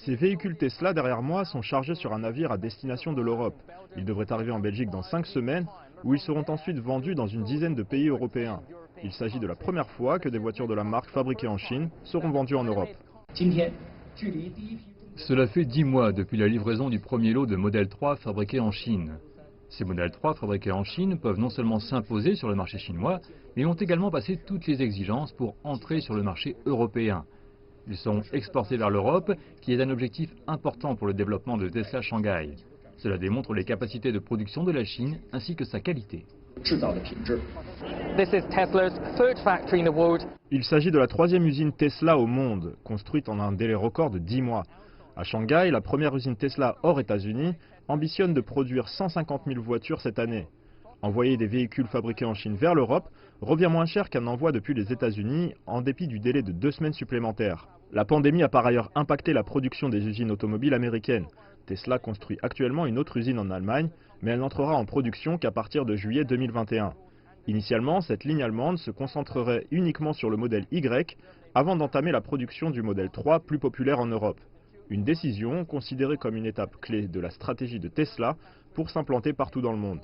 Ces véhicules Tesla derrière moi sont chargés sur un navire à destination de l'Europe. Ils devraient arriver en Belgique dans 5 semaines, où ils seront ensuite vendus dans une dizaine de pays européens. Il s'agit de la première fois que des voitures de la marque fabriquées en Chine seront vendues en Europe. Cela fait 10 mois depuis la livraison du premier lot de Model 3 fabriqués en Chine. Ces Model 3 fabriqués en Chine peuvent non seulement s'imposer sur le marché chinois, mais ont également passé toutes les exigences pour entrer sur le marché européen. Ils sont exportés vers l'Europe, qui est un objectif important pour le développement de Tesla Shanghai. Cela démontre les capacités de production de la Chine ainsi que sa qualité. Il s'agit de la troisième usine Tesla au monde, construite en un délai record de 10 mois. À Shanghai, la première usine Tesla hors États-Unis ambitionne de produire 150 000 voitures cette année. Envoyer des véhicules fabriqués en Chine vers l'Europe revient moins cher qu'un envoi depuis les États-Unis, en dépit du délai de 2 semaines supplémentaires. La pandémie a par ailleurs impacté la production des usines automobiles américaines. Tesla construit actuellement une autre usine en Allemagne, mais elle n'entrera en production qu'à partir de juillet 2021. Initialement, cette ligne allemande se concentrerait uniquement sur le modèle Y, avant d'entamer la production du modèle 3 plus populaire en Europe. Une décision considérée comme une étape clé de la stratégie de Tesla pour s'implanter partout dans le monde.